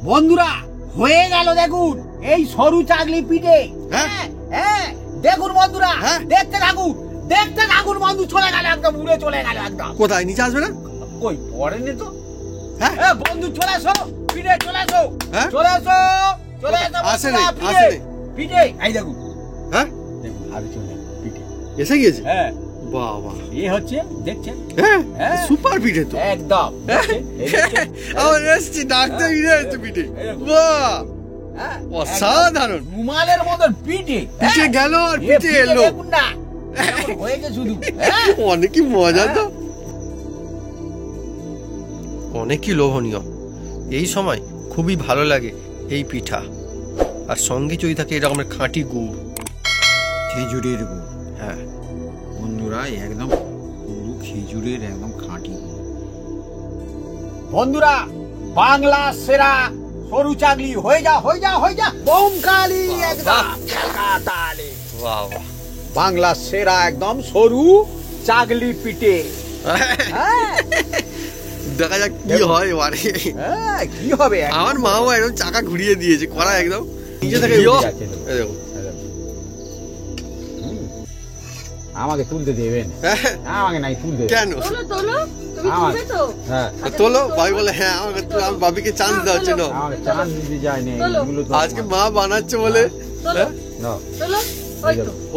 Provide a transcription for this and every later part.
বন্ধুরা হয়ে গেল দেখুন এই সরু চাগলি পিঠে। হ্যাঁ হ্যাঁ দেখুন বন্ধুরা, দেখতে থাকুন বন্ধু, চলে গেল একদম, উড়ে চলে গেল একদম। কোথায় নিচে আসবে না? কই পড়েনি তো। হ্যাঁ বন্ধু চলে এসো, পিঠে চলে এসো, পিঠে এই দেখুন। হ্যাঁ দেখুন হাতে চলে পিঠে এসে গিয়েছে। হ্যাঁ বাবা, এই হচ্ছে দেখছেন। হ্যাঁ সুপার পিঠে তো একদম। আমার এসছি ডাকতে এসছে পিঠে। বাহ অসাধারণ, রুমালের মতন পিঠে পিঠে গেল আর পিঠে এলো। দেখুন না হয়েছে শুধু। অনেকই মজা তো, অনেকই লোভনীয়। এই সময় খুবই ভালো লাগে এই পিঠা, আর সঙ্গে যদি থাকে এরকমের খাঁটি গুড়, খেজুরের গুড়। হ্যাঁ বন্ধুরা একদম পুরো খেজুরের একদম খাঁটি। বন্ধুরা বাংলা সেরা সরু চাগলি হয়ে যা বোমকালি একদম কলকাতালে। বাহ বাহ, বাংলা সেরা একদম সরু চাগলি পিঠে। দেখা যাক কি হয় এবারে। কি হবে, আমার মাও একদম চাকা ঘুরিয়ে দিয়েছে, করা একদম নিজে থেকে। দেখো আমাকে তুলতে দেবেন? আমাকে নাই তুলতে। কেন তোলো ভাই বলে? হ্যাঁ আমাকে বাবিকে চান্স দেওয়া হচ্ছে না, আমাকে চান্স দিতে যায়নি। আজকে মা বানাচ্ছে বলে।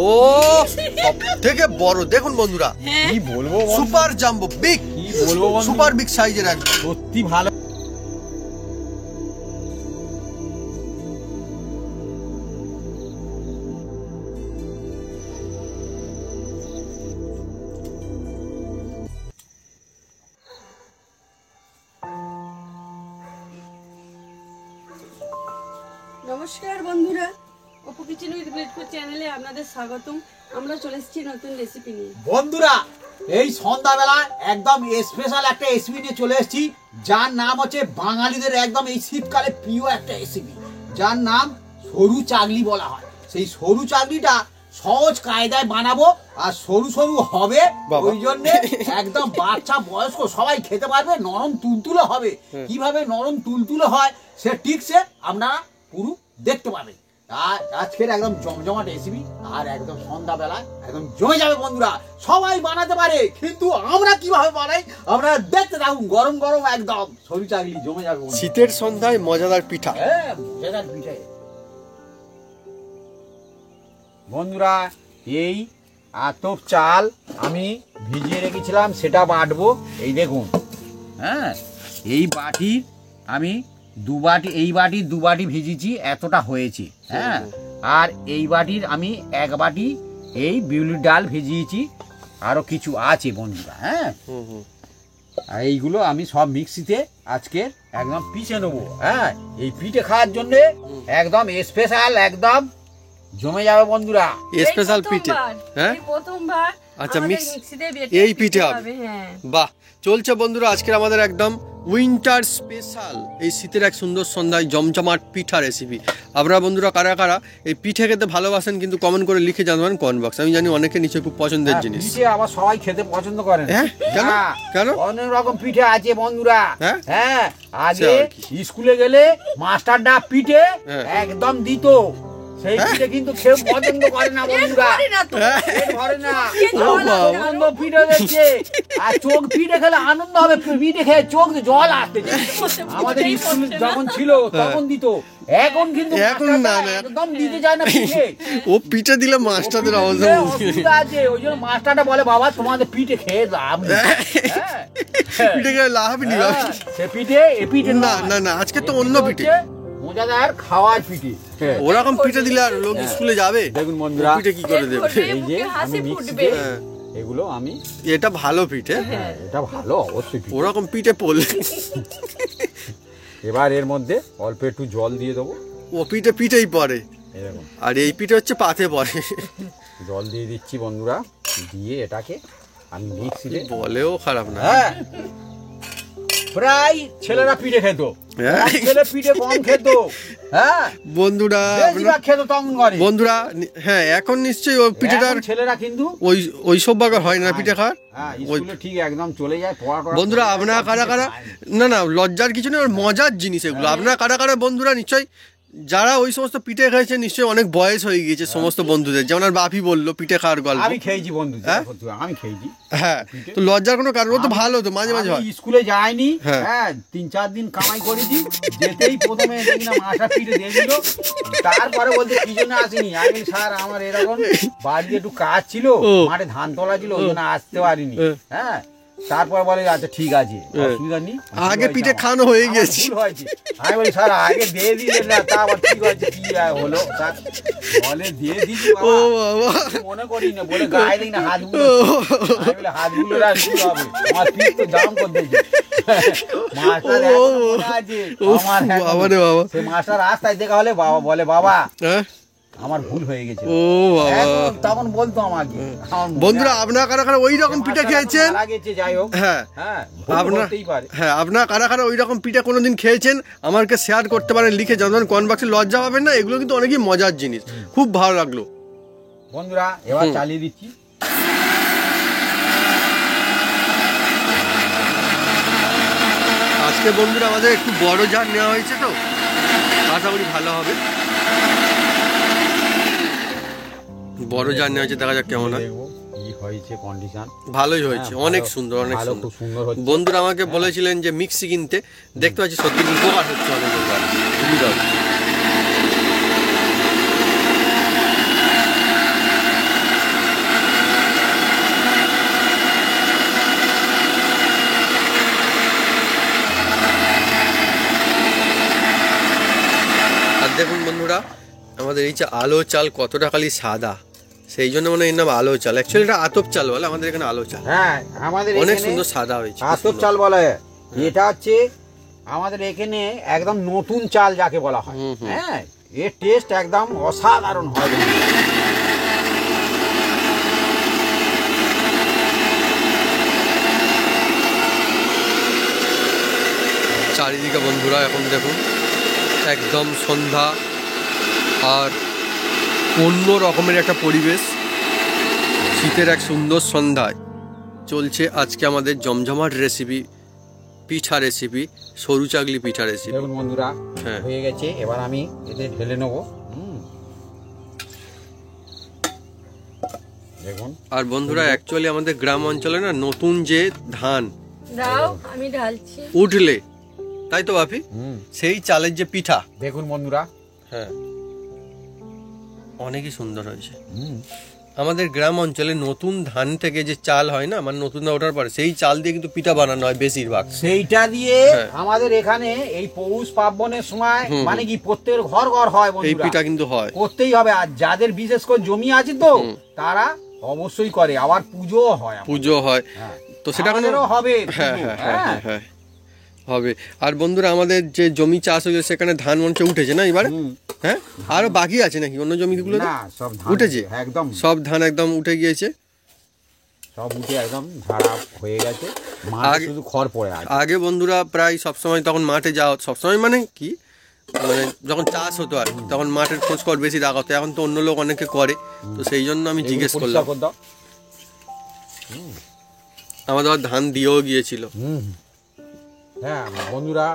ও সব থেকে বড় দেখুন বন্ধুরা, কি বলবো, সুপার জাম্বো বিগ, কি বলবো, সুপার বিগ সাইজের একদম, সত্যি ভালো। নমস্কার বন্ধুরা, অপু কিচেন উইথ ব্লেডফুড চ্যানেলে আপনাদের স্বাগতম। আমরা চলে এসেছি নতুন রেসিপি নিয়ে। বন্ধুরা এই সন্ধ্যাবেলা একদম স্পেশাল একটা রেসিপি নিয়ে চলে এসেছি, যার নাম হচ্ছে বাঙালিদের একদম এই শীতকালে প্রিয় একটা রেসিপি, যার নাম সরু চাগলি বলা হয়। সেই সরু চাগলিটা সহজ কায়দায় বানাবো, আর সরু সরু হবে, ওই জন্য একদম বাচ্চা বয়স্ক সবাই খেতে পারবে, নরম তুলতুলে হবে। কিভাবে নরম তুলতুলে হয় সে টিপসে আপনারা পুরো দেখতে পাবেন। আর আজকের একদম জমজমাট রেসিপি, আর একদম সন্ধ্যাবেলায় একদম জমে যাবে বন্ধুরা। সবাই বানাতে পারে, কিন্তু আমরা কিভাবে বানাই আপনারা দেখতে থাকুন। গরম গরম একদম সরু চাগলি জমে যাবে শীতের সন্ধ্যায় মজাদার পিঠা। হ্যাঁ মজাদার পিঠা। বন্ধুরা এই আতপ চাল আমি ভিজিয়ে রেখেছিলাম, সেটা বাটবো। এই দেখুন, হ্যাঁ এই বাটির আমি এই বাটির দু বাটি ভিজিয়েছি, এতটা হয়েছে। হ্যাঁ আর এই বাটির আমি এক বাটি এই বিউলির ডাল ভিজিয়েছি, আরো কিছু আছে বন্ধুরা। হ্যাঁ আর এইগুলো আমি সব মিক্সিতে আজকে একদম পিষে নেবো। হ্যাঁ এই পিঠে খাওয়ার জন্য একদম স্পেশাল, একদম জমে যাবে বন্ধুরা। স্পেশাল পিঠে। হ্যাঁ প্রথমবার আচ্ছা এই পিঠে হবে। বাহ, চলছে বন্ধুরা আজকের আমাদের একদম উইন্টার স্পেশাল এই শীতের এক সুন্দর সন্ধ্যায় জমজমাট পিঠা রেসিপি। আপনারা বন্ধুরা কারা কারা এই পিঠে খেতে ভালোবাসেন কিন্তু কমেন্ট করে লিখে জানাবেন কমেন্ট বক্স। আমি জানি অনেকে নিচে খুব পছন্দের জিনিস। পিঠে আবার সবাই খেতে পছন্দ করেন। হ্যাঁ কেন কেন? অনেক রকম পিঠে আছে বন্ধুরা। হ্যাঁ আগে স্কুলে গেলে মাস্টারদা পিঠে একদম দিত, সেই পিঠে কিন্তু কেউ পছন্দ করে না বন্ধুরা। ধরে না আনন্দ পিঠে দেখছে, আর চোখ পিঠে খেলে আনন্দ হবে, পিঠে খেয়ে চোখ জল আসতে। আমাদের স্কুল যখন ছিল তখন দিত, এখন কিন্তু একদম দিতে চায় না পিঠে। ও পিঠে দিলে মাস্টারদের অসুবিধা আছে, ওই জন্য মাস্টারটা বলে বাবা তোমাদের পিঠে খেয়ে লাভ নেই। পিঠে খেয়ে লাভ নেই, সে পিঠে এ পিঠে না না না, আজকে তো অন্য পিঠে, মজাদার খাওয়ার পিঠে। ওরকম পিঠে দিলে আর লোক স্কুলে যাবে? দেখুন বন্ধুরা পিঠে কি করে দেবে? এই যে আমি মিক্সিতে এগুলো আমি, এটা ভালো পিঠে, এটা ভালো অবশ্যই। ওরকম পিঠে পড়লে এবার এর মধ্যে অল্প একটু জল দিয়ে দেবো। ও পিঠে পিঠেই পড়ে, আর এই পিঠে হচ্ছে পাতে পড়ে। জল দিয়ে দিচ্ছি বন্ধুরা, দিয়ে এটাকে আমি মিক্সিতে, বলেও খারাপ না। হ্যাঁ প্রায় ছেলেরা পিঠে খেত, হ্যাঁ। কম ছেলে পিঠে কম খেত, হ্যাঁ বন্ধুরা বেশিরভাগ খেত তখন করে। বন্ধুরা হ্যাঁ এখন নিশ্চয়ই ওই পিঠেটার এখন ছেলেরা কিন্তু ওই সৌভাগ্য হয় না পিঠে খাওয়ার। হ্যাঁ স্কুলে ঠিক একদম চলে যায় পড়া টড়া বন্ধুরা করে, আপনারা সব কারা পিঠে কারা খায়। না না লজ্জার কিছু নেই, ওর মজার জিনিস এগুলো। আপনারা কারা কারা বন্ধুরা নিশ্চয়ই যারা ওই সমস্ত পিঠে খেয়েছে নিশ্চয়ই অনেক বয়স হয়ে গিয়েছে সমস্ত বন্ধুদের, যেমন আর বাপি বললো পিঠে খাওয়ার গল্প। আমি খেয়েছি বন্ধু, হ্যাঁ? আমি খেয়েছি। হ্যাঁ তো লজ্জার কোনো কারণ, ও তো ভালো, তো মাঝে মাঝে হয়। আমি স্কুলে যাইনি, হ্যাঁ। হ্যাঁ 3-4 দিন কামাই করেছি, যেতেই প্রথমে দেখি না মাথা পিঠে দিয়ে দিল, তারপরে বলতে কি জন্য আসিনি, আমি বলি, স্যার আমার এরকম বাড়িতে একটু কাজ ছিল, ও। মাঠে ধান তোলা ছিল, ওই জন্য আসতে পারিনি। হ্যাঁ তারপর বলে আচ্ছা ঠিক আছে, অসুবিধা নেই, আগে পিঠে খাওয়ানো হয়ে গেছে। ভুল হয়েছে। আমি বলি স্যার আগে দিয়ে দিলেন না, তা আবার ঠিক হয়েছে, কি আর হলো স্যার, বলে দিয়ে দিচ্ছি ও বাবা, বাবা, মনে করি না, বলে গায়ে দিই না হাতগুলো, আমি বলে হাতগুলো রাখতে হবে, আমার পিঠ তো দাম করতে মাস্টার এখনো মনে আছে, আমার এখনো। বাবা রে বাবা। সে মাস্টার রাস্তায় দেখা হলে বাবা বলে, বাবা হ্যাঁ আমার ভুল হয়ে গেছে, ও বাবা। এখন তখন বলতো আমাকে। আমার মনে বন্ধুরা আছে। আপনারা কারা কারা ওই রকম পিঠে মাস্টার খেয়েছেন? এখন মারা গেছে, যাই হোক, হ্যাঁ হ্যাঁ ভুল আপনার হতেই পারে। হ্যাঁ আপনারা কারা কারা ওই রকম পিঠে কোনোদিন খেয়েছেন আমাকে শেয়ার করতে পারেন লিখে, যখন কমেন্ট বক্সে, লজ্জা পাবেন না, এগুলো কিন্তু অনেকই মজার জিনিস, খুব ভালো লাগলো। বন্ধুরা এবার চালিয়ে দিচ্ছি। আজকে বন্ধুরা আমাদের একটু বড় জার নেওয়া হয়েছে, তো আশা করি ভালো হবে। বড় জার নেওয়া হয়েছে, দেখা যাক কেমন হয়। দেখবো কি হয়েছে কন্ডিশন। ভালোই হয়েছে, হ্যাঁ, অনেক ভালো, সুন্দর, অনেক ভালো, সুন্দর। খুব সুন্দর হচ্ছে। বন্ধুরা আমাকে বলেছিলেন যে মিক্সি কিনতে, দেখতে পাচ্ছি সত্যি উপকার হচ্ছে অনেক, সুবিধা হচ্ছে। আর দেখুন বন্ধুরা আমাদের এই যে আলো চাল কতটা খালি সাদা, সেই জন্য মনে হয় এর নাম আলো চাল। অ্যাকচুয়ালি এটা আতপ চাল বলে, আমাদের এখানে আলো চাল। হ্যাঁ আমাদের অনেক এখানে সুন্দর সাদা হয়েছে, খুব আতপ সুন্দর। চাল বলা হয়। এটা হচ্ছে আমাদের এখানে একদম নতুন চাল যাকে বলা হয়। হ্যাঁ এর টেস্ট একদম অসাধারণ হয়। চারিদিকে বন্ধুরা এখন দেখুন একদম সন্ধ্যা আর অন্য রকমের একটা পরিবেশ, শীতের এক সুন্দর সন্ধ্যায় চলছে আজকে আমাদের জমজমাট রেসিপি, পিঠা রেসিপি, সরু চাগলি পিঠা রেসিপি। দেখুন বন্ধুরা হ্যাঁ। হয়ে গেছে, এবার আমি এতে ঢেলে নেবো। দেখুন আর বন্ধুরা অ্যাকচুয়ালি আমাদের গ্রাম অঞ্চলে না নতুন যে ধান দাও আমি ঢালছি। উঠলে, তাই তো বাপি, সেই চালের যে পিঠা, দেখুন বন্ধুরা, হ্যাঁ অনেকই সুন্দর হয়েছে। আমাদের গ্রাম অঞ্চলে নতুন ধান থেকে যে চাল হয় না, মানে নতুন ওঠার পরে সেই চাল দিয়ে কিন্তু পিঠা বানানো হয় বেশিরভাগ। সেইটা দিয়ে হ্যাঁ। আমাদের এখানে এই পৌষ পার্বণের সময় মানে কি প্রত্যেক ঘর ঘর হয় এই বন্ধুরা, পিঠা কিন্তু হয়। করতেই হবে। আর যাদের বিশেষ করে জমি আছে তো তারা অবশ্যই করে, আবার পুজোও হয়। পুজো হয়, হ্যাঁ। তো সেটা কোনো আমাদেরও হবে হ্যাঁ পুজো, হ্যাঁ হ্যাঁ হ্যাঁ। হ্যাঁ হবে। আর বন্ধুরা আমাদের যে জমি চাষ হয়েছে সেখানে ধান মঞ্চে উঠেছে না এবারে, হ্যাঁ আরো বাকি আছে নাকি অন্য জমিগুলো? না সব ধান উঠেছে একদম, সব ধান একদম উঠে গিয়েছে। সব উঠে একদম ঝাড়া হয়ে গেছে, মাঠে আগে- শুধু খড় পড়ে আছে। আগে বন্ধুরা প্রায় সবসময় তখন মাঠে যাওয়া, সবসময় মানে কি, মানে যখন চাষ হতো আর কি, তখন মাঠের খোঁজ খবর বেশি রাখা হতো। এখন তো অন্য লোক অনেকে করে, তো সেই জন্য আমি জিজ্ঞেস এগুলো করলাম। পরিষ্কার করে দাও। আমাদের আবার ধান দিয়েও গিয়েছিল। হ্যাঁ বন্ধুরা,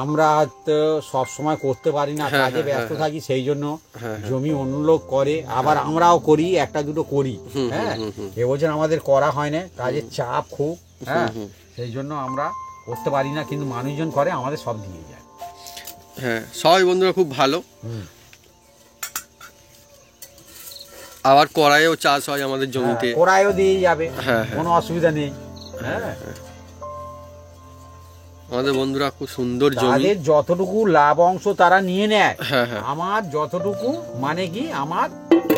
আমরা তো সব সময় করতে পারি না, হ্যাঁ, কাজে হ্যাঁ, ব্যস্ত হ্যাঁ। থাকি, সেই জন্য হ্যাঁ, জমি অন্য লোক করে, আবার আমরাও করি, একটা দুটো করি। হ্যাঁ এবছর আমাদের করা হয় না, কাজের চাপ খুব, হ্যাঁ সেই জন্য আমরা করতে পারি না, কিন্তু মানুষজন করে, আমাদের সব দিয়ে যায়। হ্যাঁ সবাই বন্ধুরা খুব ভালো। আবার কড়াইও চাষ হয় আমাদের জমিতে। কড়াইও দিয়ে যাবে, হ্যাঁ, হ্যাঁ। কোনো অসুবিধা নেই। হ্যাঁ আমাদের বন্ধুরা খুব সুন্দর জমি। তাদের যতটুকু লাভ অংশ তারা নিয়ে নেয়, হ্যাঁ হ্যাঁ আমার যতটুকু মানে কি আমার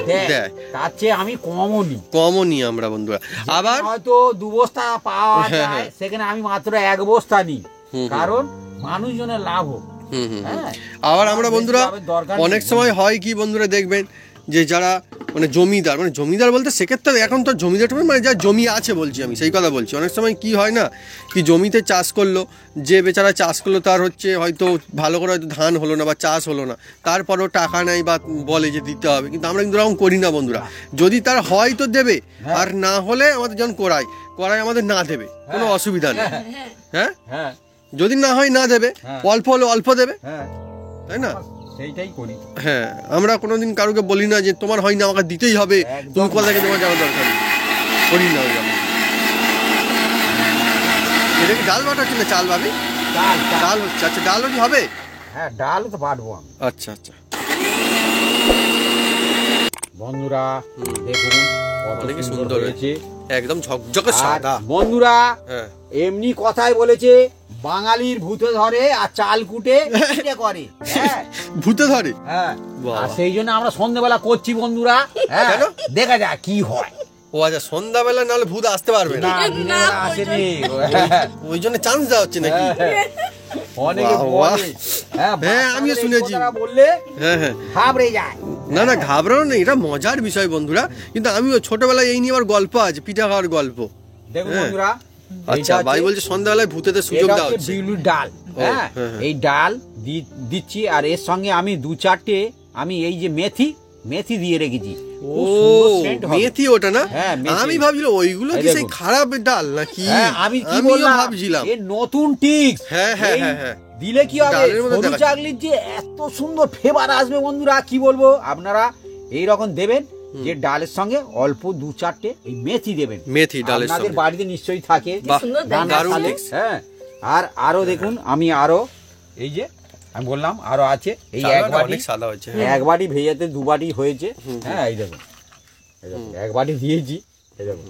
দেয়। দেয়, তার চেয়ে আমি কমও নিই। কমও নিই আমরা বন্ধুরা। আবার হয়তো 2 বস্তা পাওয়া হ্যাঁ, যায়, হ্যাঁ। সেখানে আমি মাত্র 1 বস্তা নিই, হুম। কারণ মানুষজনের লাভ হোক। হুম হুম হুম। হ্যাঁ আবার আমরা বন্ধুরা বেশি লাভের দরকার নেই। অনেক সময় হয় কি বন্ধুরা দেখবেন যে যারা মানে জমিদার বলতে সেক্ষেত্রে এখন তো জমিদার মানে যা জমি আছে বলছি আমি, সেই কথা বলছি। অনেক সময় কি হয় না, কি জমিতে চাষ করলো, যে বেচারা চাষ করলো তার হচ্ছে হয়তো ভালো করে হয়তো ধান হলো না বা চাষ হলো না, তারপরেও টাকা নেই বা বলে যে দিতে হবে, কিন্তু আমরা কিন্তু এরকম করি না বন্ধুরা। যদি তার হয় তো দেবে, আর না হলে আমাদের যখন করাই আমাদের না দেবে, কোনো অসুবিধা নেই। হ্যাঁ, হ্যাঁ, যদি না হয় না দেবে, অল্প হলে অল্প দেবে, হ্যাঁ, তাই না? সেইটাই করি। হ্যাঁ, আমরা কোনোদিন কারোকে বলি না যে তোমার হয় না আমাকে দিতেই হবে, তুমি কোথা থেকে তোমার যাওয়ার দরকার নেই, করি না। এটা কি ডাল বাটা হচ্ছে না চাল ভাবি? ডাল হচ্ছে। আচ্ছা, ডালও কি হবে? হ্যাঁ, ডাল তো বাটবো আমি। আচ্ছা আচ্ছা, বন্ধুরা দেখুন কত অনেক সুন্দর সুন্দর হয়েছে, একদম ঝকঝকে সাদা। বন্ধুরা হ্যাঁ, এমনি কথাই বলেছে বাঙালির ভূতে ধরে আর চাল কুটে পিঠে করে। হ্যাঁ, ভূতে ধরে। হ্যাঁ, বাহ। আর সেই জন্য আমরা সন্ধ্যেবেলা করছি বন্ধুরা। হ্যাঁ, কেন? দেখা যাক কি হয়। ও আচ্ছা, সন্ধ্যাবেলা নাহলে ভূত আসতে পারবে না, না, দিনের বেলা আসেনি। ওই জন্য চান্স দেওয়া হচ্ছে নাকি? অনেকে বাহ, বলে। হ্যাঁ, হ্যাঁ, আমিও বাচ্চাদের এই শুনেছি। কথাটা বললে হ্যাঁ হ্যাঁ, ঘাবড়ে যায়। না না, ঘাবড়ানো নেই, এটা মজার বিষয় বন্ধুরা। কিন্তু আমিও ছোটবেলায় এই নিয়ে আমার গল্প আছে, পিঠা খাওয়ার গল্প। দেখুন হ্যাঁ। বন্ধুরা, আচ্ছা, ভাই বলছে সন্ধ্যাবেলায় ভূতেদের সুযোগ দেওয়া হচ্ছে। বিউলির ডাল। হ্যাঁ, হ্যাঁ, হ্যাঁ। এই ডাল দিচ্ছি, আর এর সঙ্গে আমি 2-4টে আমি এই যে মেথি দিয়ে রেখেছি। ও, খুব সুন্দর scent হবে। মেথি ওটা না? হ্যাঁ, মেথি। আমি ভাবছিলাম ওইগুলো এই কি সেই দেখুন। খারাপ ডাল নাকি? হ্যাঁ, আমি কি আমিও বললাম ভাবছিলাম। এ নতুন টিক্স। হ্যাঁ, হ্যাঁ, এই হ্যাঁ, হ্যাঁ। দিলে কি হবে, ডালের মধ্যে সরু দেখা যায়। চাকলির যে এত সুন্দর ফ্লেভার আসবে বন্ধুরা, কি বলবো। আপনারা এই রকম দেবেন যে ডালের সঙ্গে অল্প 2-4টে এই মেথি দেবেন। মেথি ডালের আপনাদের সঙ্গে। বাড়িতে নিশ্চয়ই থাকে। বাহ, সুন্দর রান্নার দারুণ থালে। tips। হ্যাঁ, আর আরো দেখুন আমি আরো এই যে আমি বললাম আরো আছে এই এক চালটা বাটি, অনেক সাদা হচ্ছে। এক বাটি ভেজাতে 2 বাটি হয়েছে। হ্যাঁ, এই দেখুন, এক বাটি দিয়েছি, এই দেখুন।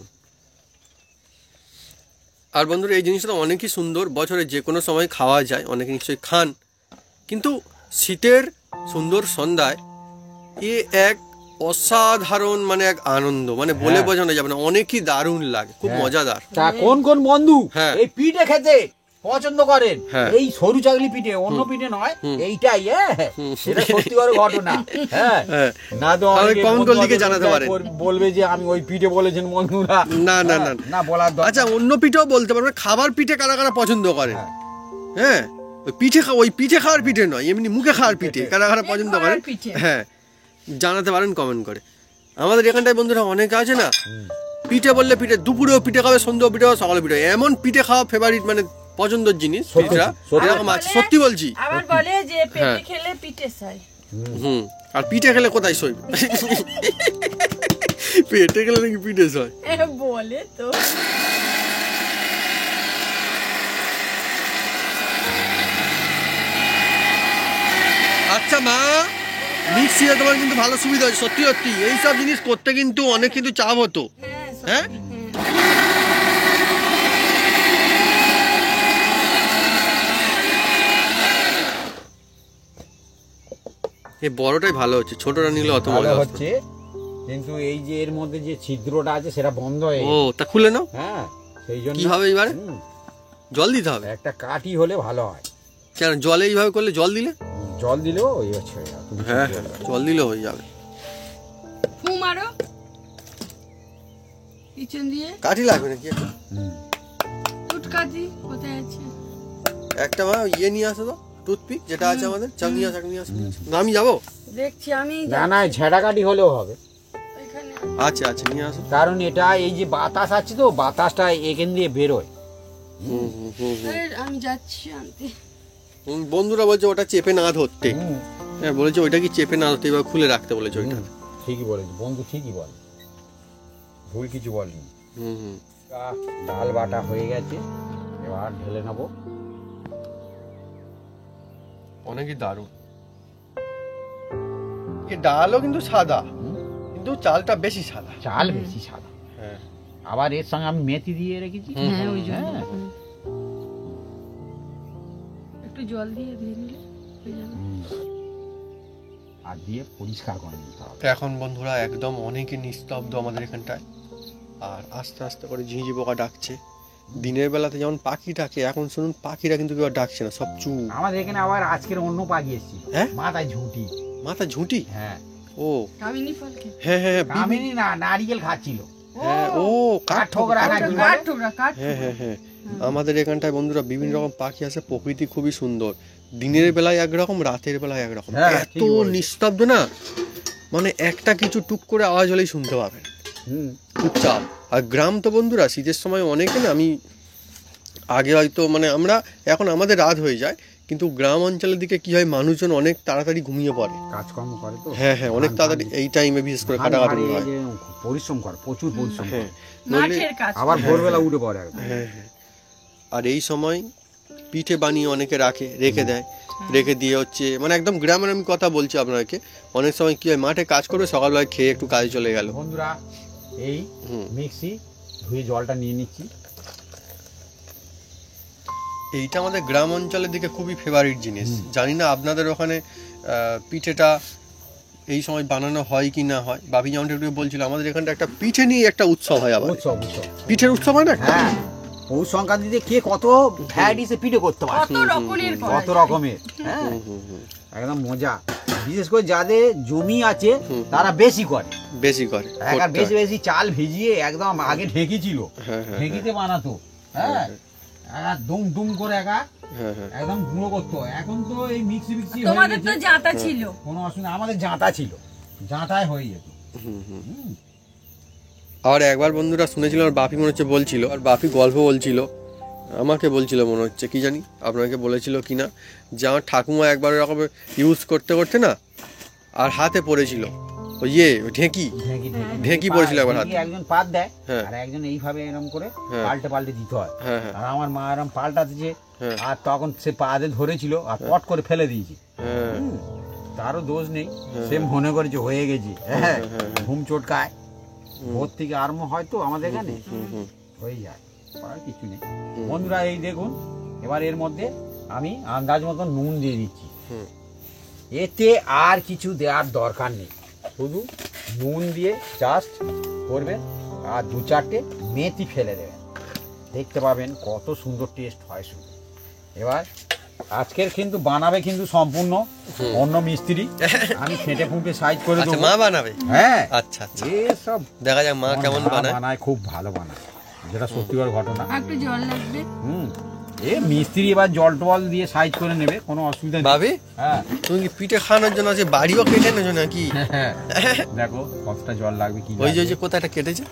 আর বন্ধুরা এই জিনিসটা অনেকই সুন্দর, বছরে যে কোনো সময় খাওয়া যায়, অনেকে নিশ্চয়ই খান, কিন্তু শীতের সুন্দর সন্ধ্যায় এ এক অসাধারণ মানে এক আনন্দ, মানে বলে হ্যাঁ। বোঝানো যাবে না, অনেকই দারুণ লাগে, খুব হ্যাঁ। মজাদার। তা কোন কোন বন্ধু হ্যাঁ। এই পিঠে খেতে পছন্দ করেন, হ্যাঁ। এই সরু চাকলি পিঠে, অন্য পিঠে নয়, এইটাই। হ্যাঁ, এটা সত্যি করে ঘটনা। হ্যাঁ, হ্যাঁ। না তো তাহলে অনেকে comment করে লিখে বন্ধু জানাতে পারেন। বলবে যে আমি ওই পিঠে বলেছেন বন্ধুরা। না না না, না বলার দরকার। আচ্ছা, অন্য পিঠেও বলতে পারবে, খাবার পিঠে কারা কারা পছন্দ করে? হ্যাঁ। হ্যাঁ, ওই পিঠে খাওয়ার পিঠে নয়, এমনি মুখে খাওয়ার পিঠে কারা কারা পছন্দ করেন? পিঠে। হ্যাঁ, জানাতে পারেন কমেন্ট করে। আমাদের এখানটায় বন্ধুরা অনেকে আছে না, পিঠে বললে পিঠে, দুপুরেও পিঠে খাবে, সন্ধ্যেও পিঠে খাবে, সকালে পিঠে, এমন পিঠে খাওয়া ফেভারিট মানে পছন্দের জিনিস সত্যি, পিঠা সত্যি। এরকম আছে, সত্যি বলছি। আবার বলে যে হ্যাঁ। পেটে খেলে পিঠে চাই। হুম, আর পিঠে খেলে কোথায় সইবে? পেটে খেলে নাকি পিঠে সয়? বলে তো। আচ্ছা মা, মিক্সিতে তোমার কিন্তু ভালো সুবিধা হচ্ছে, সত্যি সত্যি এইসব জিনিস করতে কিন্তু অনেক কিন্তু চাপ হতো। হ্যাঁ, হ্যাঁ, এই বড়টাই ভালো হচ্ছে, ছোটটা নিলে অত ভালো মজা হচ্ছে। হচ্ছে, কিন্তু এই যে এর মধ্যে যে ছিদ্রটা আছে সেটা বন্ধ হয়ে ও, তা খুলে নাও। হ্যাঁ, সেই জন্য কি হবে এবারে? জল দিতে হবে? একটা কাঠি হলে ভালো হয়। কেন, জলে এইভাবে করলে, জল দিলে? জল দিলেও ওই হচ্ছে। তুমি ঠিক হ্যাঁ, বললে। জল দিলে হয়ে যাবে। ফু মারো কিচেন দিয়ে। কাঠি লাগবে নাকি একটা? হুম। টুটকাজি কোথায় আছে? একটা মা ইয়ে নিয়ে আসো তো, টুথপিক যেটা আছে আমাদের, চাও নিয়ে আসো, নিয়ে আসো। আমি যাবো? দেখছি আমি না না, ঝেড়া কাঠি হলেও হবে, এখানে। আচ্ছা আচ্ছা, নিয়ে আসো। কারণ এটা এই যে বাতাস আছে তো, বাতাসটা এখান দিয়ে বেরোয়। হুম হুম হুম হুম। আরে, আমি যাচ্ছি আনতে। বন্ধুরা বলছে ওটা চেপে না ধরতে। হুম, হ্যাঁ, বলেছে ওইটা কি চেপে না ধরতে, এবার খুলে রাখতে বলেছে ওইটা। ঠিকই বলেছি বন্ধু, ঠিকই বল, ভুল কিছু বলনি। হুম হুম। ডাল বাটা হয়ে গেছে, এবার ঢেলে নেবো। অনেকই দারুণ। এই ডালও কিন্তু সাদা, কিন্তু চালটা বেশি সাদা। চাল বেশি সাদা, হ্যাঁ, আবার এর সঙ্গে আমি মেথি দিয়ে রেখেছি। হ্যাঁ, ওই জন্য। হ্যাঁ। একটু জল দিয়ে নিলে হয়ে যাবে। আর দিয়ে পরিষ্কার করে নিতে হবে। এখন বন্ধুরা একদম অনেকই নিস্তব্ধ আমাদের এখানটায়, আর আস্তে আস্তে করে ঝিঁঝি পোকা ডাকছে। দিনের বেলাতে যেমন পাখি ডাকে, এখন শুনুন পাখিরা কিন্তু কেউ ডাকছে না, সব চুপ। আমাদের এখানে আবার আজকের অন্য পাখি এসেছিল। হ্যাঁ? মাথায় ঝুঁটি। মাথা ঝুঁটি? হ্যাঁ, ও কামিনী ফল খেত। হ্যাঁ হ্যাঁ কামিনী না, নারিকেল খাচ্ছিল। হ্যাঁ ও কাঠ ঠোকরা নাকি বলে? কাঠ ঠোকরা, কাঠ হ্যাঁ হ্যাঁ হ্যাঁ আমাদের এখানটায় বন্ধুরা বিভিন্ন রকম পাখি আছে, প্রকৃতি খুবই সুন্দর। দিনের বেলায় একরকম, রাতের বেলায় একরকম, হ্যাঁ, এত ঠিকই বলেছো। নিস্তব্ধ না, মানে একটা কিছু টুক করে আওয়াজ হলেই শুনতে পাবেন, চুপচাপ। আর গ্রাম তো বন্ধুরা শীতের সময় অনেকে না, আমি আগে হয়তো মানে আমরা এখন আমাদের রাত হয়ে যায়, কিন্তু গ্রাম অঞ্চলের দিকে কি হয়, মানুষজন অনেক তাড়াতাড়ি ঘুমিয়ে পড়ে। কাজকর্ম করে তো। হ্যাঁ হ্যাঁ অনেক তাড়াতাড়ি এই টাইমে বিশেষ করে কাটাকাটি হয়। পরিশ্রম করে, প্রচুর পরিশ্রম করে। হ্যাঁ নইলে মাঠের কাজ। আবার ভোরবেলা উঠে পড়ে একদম। হ্যাঁ হ্যাঁ আর এই সময় পিঠে বানিয়ে অনেকে রেখে দেয়, রেখে দিয়ে হচ্ছে মানে একদম গ্রামের আমি কথা বলছি আপনাকে, অনেক সময় কি হয় মাঠে কাজ করবে, সকালবেলায় খেয়ে একটু কাজে চলে গেল। বন্ধুরা এই মিক্সি ধুয়ে জলটা নিয়ে নিচ্ছি। এইটা আমাদের গ্রাম অঞ্চলের দিকে খুবই ফেভারিট জিনিস। জানি না আপনাদের ওখানে পিঠেটা এই সময় বানানো হয় কি না হয়। বাপি যেমন একটু বলছিল, আমাদের এখানটা একটা পিঠে নিয়ে একটা উৎসব হয়, আবার উৎসব। পিঠের উৎসব হয় না। হ্যাঁ, পৌষ সংক্রান্তিতে কে কত ভ্যারাইটিসে পিঠে করতে পারে, কত রকমের করা কত যায়। রকমের। হ্যাঁ, একদম মজা। বিশেষ করে যাদের জমি আছে তারা বেশি করে বেশি বেশি চাল ভিজিয়ে একদম আগে ঢেঁকি ঢেঁকিতে বানাতো। হ্যাঁ, দুম দুম করে একদম গুঁড়ো করতো। এখন তো এই মিক্সি তোমাদের তো জাঁতা ছিল, কোনো অসুবিধা। আমাদের জাঁতা ছিল, জাঁতায় হয়ে যেত। আর একবার বন্ধুরা শুনেছিল, আর বাপি মনে হচ্ছে বলছিল, আর বাপি গল্প বলছিল, আমাকে বলছিল মনে হচ্ছে, কি জানি আপনাকে বলেছিল কি না, যে আমার ঠাকুমা একবার এরকম ইউজ করতে করতে না আর হাতে পড়েছিল ওই ঢেঁকি পড়েছিল একবার হাতে। একজন পাত দেয় হ্যাঁ। আর একজন এইভাবে এরকম করে হ্যাঁ। পাল্টে দিতে হয়। হ্যাঁ হ্যাঁ আর আমার মা এরকম পাল্টাতেছে, হ্যাঁ। আর তখন সে পাতে ধরেছিল আর পট করে ফেলে দিয়েছে। হ্যাঁ তারও দোষ নেই, সে মনে করেছে হয়ে গেছে। হ্যাঁ, ঘুম চটকায়, ভোর থেকে আরম্ভ হয় তো আমাদের এখানে, হয়ে যায়, আর কিছু নেই। বন্ধুরা এই দেখুন, এবার এর মধ্যে আমি আন্দাজ মতো নুন দিয়ে দিচ্ছি। এতে আর কিছু দেওয়ার দরকার নেই, শুধু নুন দিয়ে জাস্ট করবেন আর 2-4টে মেথি ফেলে দেবেন, দেখতে পাবেন কত সুন্দর টেস্ট হয় শুধু। এবার আজকের কিন্তু বানাবে কিন্তু সম্পূর্ণ অন্য মিস্ত্রি, আমি খেটে ফুটে সাইজ করে আচ্ছা দেবো। মা বানাবে? হ্যাঁ, আচ্ছা আচ্ছা এসব দেখা যাক মা কেমন বানায়, খুব ভালো বানায়, যেটা সত্যিকার ঘটনা। একটু জল লাগবে। এ মিস্ত্রি এবার জল টল দিয়ে সাইজ করে নেবে, কোনো অসুবিধা নেই। ভাবি হ্যাঁ, তুমি কি পিঠে খাওয়ানোর জন্য আছে বাড়িও কেটে নেছো নাকি? দেখো কতটা জল লাগবে। কি ওই যে কোথায় একটা কেটেছে,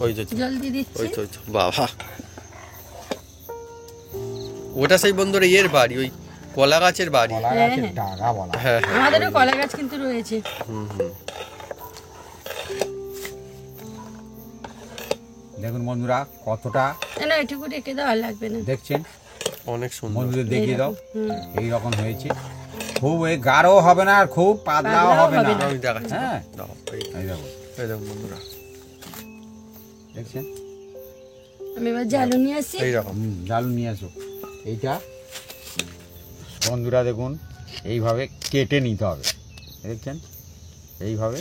ওই যে জল দিয়ে দিচ্ছি। ওই তো বাবা, ওটা সেই বন্ধুরা এর বাড়ি, ওই কলা গাছের বাড়ি। কলা গাছের ডাগা বলা। হ্যাঁ আমাদেরও কলা গাছ কিন্তু রয়েছে। দেখুন বন্ধুরা কতটা, না এটুকু রেখে দেওয়া লাগবে না। দেখছেন অনেক সুন্দর। বন্ধুদের দেখিয়ে দাও, এইরকম হয়েছে। খুব গাঢ় হবে না আর খুব পাতলাও হবে না। আমি দেখাচ্ছি। হ্যাঁ, দাও, এই দেখো, এই দেখুন বন্ধুরা, দেখছেন। আমি এবার জালু নিয়ে আসি। এইরকম। জালু নিয়ে আসো। এইটা বন্ধুরা দেখুন, এইভাবে কেটে নিতে হবে, দেখছেন। এইভাবে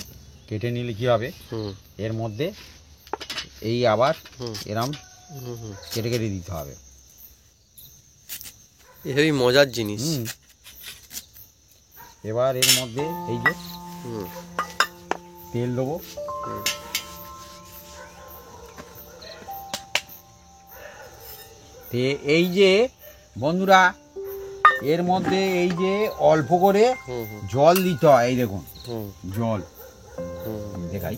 কেটে নিলে কি হবে, এর মধ্যে এই আবার এরম কেটে কেটে দিতে হবে। এই মজার জিনিস। এবার এর মধ্যে এই যে তেল দেবো, এই যে বন্ধুরা এর মধ্যে এই যে অল্প করে জল দিতে হয়। এই দেখুন জল, দেখাই,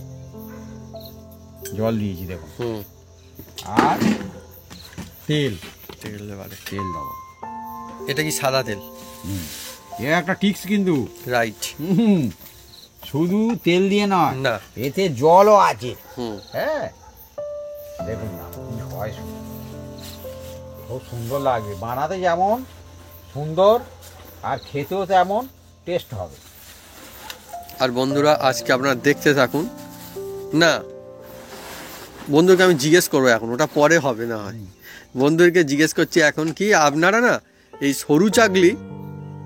জল দিয়েছি দেখুন, আর তেল দেবো। এটা কি সাদা তেল? এর একটা টিক্স কিন্তু, রাইট। শুধু তেল দিয়ে নয়, না, এতে জলও আছে। হ্যাঁ, দেখুন না কি হয়, খুব সুন্দর লাগবে বানাতে, যেমন সুন্দর আর খেতেও তেমন টেস্ট হবে। আর বন্ধুরা আজকে আপনারা দেখতে থাকুন। না বন্ধুকে আমি জিজ্ঞেস করবো এখন, ওটা পরে হবে না হয়। বন্ধুদেরকে জিজ্ঞেস করছি এখন কি আপনারা না এই সরু চাগলি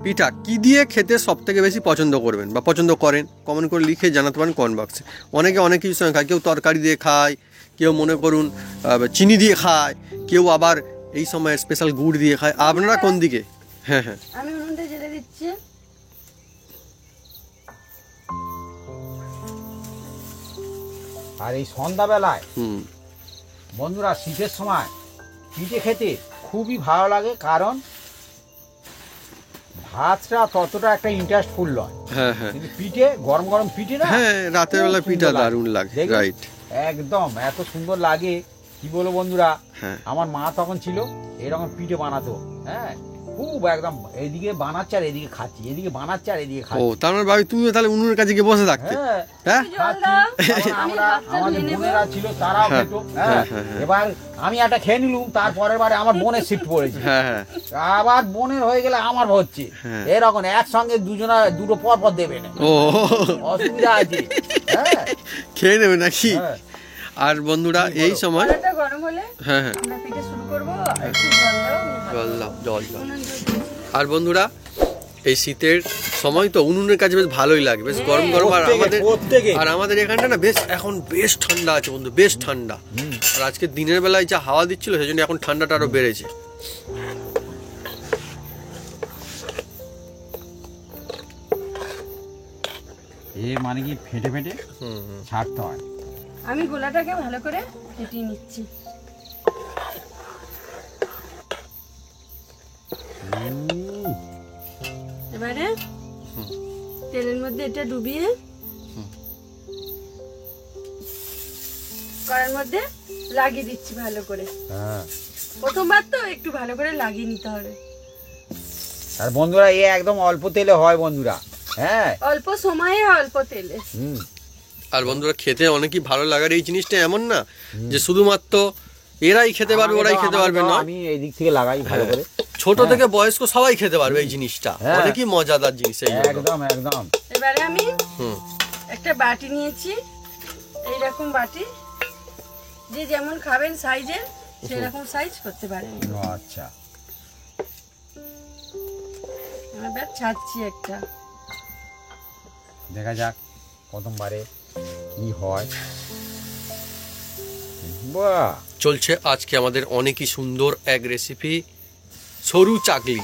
পিঠা কি দিয়ে খেতে সব থেকে বেশি পছন্দ করবেন বা পছন্দ করেন, কমেন্ট করে লিখে জানাতে পারেন কমেন্ট বক্সে। অনেকে অনেক কিছুর সঙ্গে খায়, কেউ তরকারি দিয়ে খায়, কেউ মনে করুন চিনি দিয়ে খায়, কেউ আবার এই সময় স্পেশাল গুড় দিয়ে খায়। আপনারা কোন দিকে? হ্যাঁ হ্যাঁ, আমি উনুনটা জ্বেলে দিচ্ছি। আর এই সন্ধ্যাবেলায় হুম বন্ধুরা শীতের সময় পিঠে খেতে খুবই ভালো লাগে, কারণ ভাতটা ততটা একটা ইন্টারেস্টফুল নয়, হ্যাঁ হ্যাঁ কিন্তু পিঠে গরম গরম পিঠে না, হ্যাঁ রাতের বেলা খুব পিঠা সুন্দর দারুণ লাগে, দেখবেন? রাইট। একদম এত সুন্দর লাগে কি বলবো বন্ধুরা। হ্যাঁ আমার মা তখন ছিল এরকম পিঠে বানাতো, হ্যাঁ খুব একদম এইদিকে বানাচ্ছে আর এদিকে খাচ্ছি, এদিকে বানাচ্ছে আর এদিকে ও খাচ্ছি। তার মানে ভাবি তুমিও তাহলে উনুনের কাছে গিয়ে বসে থাকতে? হ্যাঁ হ্যাঁ জল দাও, কারণ আমি আমরা ভাতটা আমাদের ধুয়ে নেবো। বোনেরা ছিল তারাও হ্যাঁ, খেত, হ্যাঁ, হ্যাঁ হ্যাঁ, হ্যাঁ। এবার আমি একটা খেয়ে নিলুম, তারপরের বারে আমার বোনের শিফট পড়েছে, হ্যাঁ হ্যাঁ আবার বোনের হয়ে গেলে আমার হচ্ছে, হ্যাঁ। এরকম একসঙ্গে দুটো পর পর দেবে না, ও অসুবিধা আছে। হ্যাঁ খেয়ে নেবে নাকি? হ্যাঁ। আর বন্ধুরা এই সময় কড়াইটা গরম হলে হ্যাঁ হ্যাঁ আমরা পিঠে শুরু করবো। একটু জল দাও, আমি হাত জল দাও জল দাও। উনুন ধরিয়ে আর বন্ধুরা এই শীতের সময় তো উনুনের কাছে বেশ ভালোই লাগে, বেশ গরম গরম। আর আমাদের আর আমাদের এখানটা না বেশ এখন বেশ ঠান্ডা আছে বন্ধু, বেশ ঠান্ডা। আর আজকে দিনের বেলায় যা হাওয়া দিচ্ছিল সেই জন্য এখন ঠান্ডাটা আরো বেড়েছে। এ মানে কি ফেটে ফেটে ছাড়তে হয়। আমি গোলাটাকে ভালো করে ফেটিয়ে নিচ্ছি। এবারে তেলের মধ্যে এটা ডুবিয়ে কড়াইয়ের মধ্যে লাগিয়ে দিচ্ছি ভালো করে। হ্যাঁ প্রথমবার তো একটু ভালো করে লাগিয়ে নিতে হবে। আর বন্ধুরা এ একদম অল্প তেলে হয় বন্ধুরা, হ্যাঁ অল্প সময়ে অল্প তেলে। হুম আর বন্ধুরা খেতে অনেকই ভালো লাগার এই জিনিসটা এমন না যে শুধুমাত্র এরাই খেতে পারবে ওরাই খেতে পারবে না, আমি এই দিক থেকে লাগাই ভালো করে, ছোট থেকে বয়স্ক সবাই খেতে পারবে এই জিনিসটা, হ্যাঁ। অনেকই মজাদার জিনিস এই জন্য। একদম একদম। এবারে আমি হুম একটা বাটি নিয়েছি, এইরকম বাটি, যে যেমন খাবেন সাইজের সেরকম সাইজ করতে পারেন। আচ্ছা এবার ছাড়ছি একটা। দেখা যাক প্রথমবারে কি হয়। বাহ চলছে আজকে আমাদের অনেকই সুন্দর এক রেসিপি, সরু চাকলি।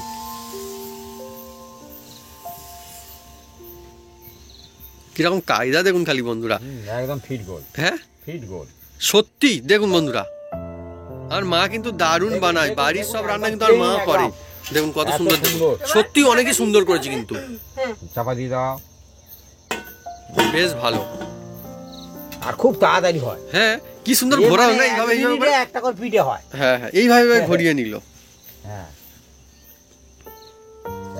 কিরকম কায়দা দেখুন খালি বন্ধুরা, একদম ফিট গোল, হ্যাঁ ফিট গোল। সত্যি দেখুন বন্ধুরা। আর মা কিন্তু দারুণ বানায়, বাড়ির সব রান্না কিন্তু আর মা করে। দেখুন কত এত সুন্দর, দেখুন সুন্দর। সত্যি অনেকই সুন্দর করেছে কিন্তু, হ্যাঁ, চাপা দিয়ে দাও, বেশ ভালো। আর খুব তাড়াতাড়ি হয়। হ্যাঁ কি সুন্দর ঘোরা না এইভাবে, এইভাবে করে। একটা করে পিঠে হয়। হ্যাঁ হ্যাঁ এইভাবে ঘুরিয়ে নিল। হ্যাঁ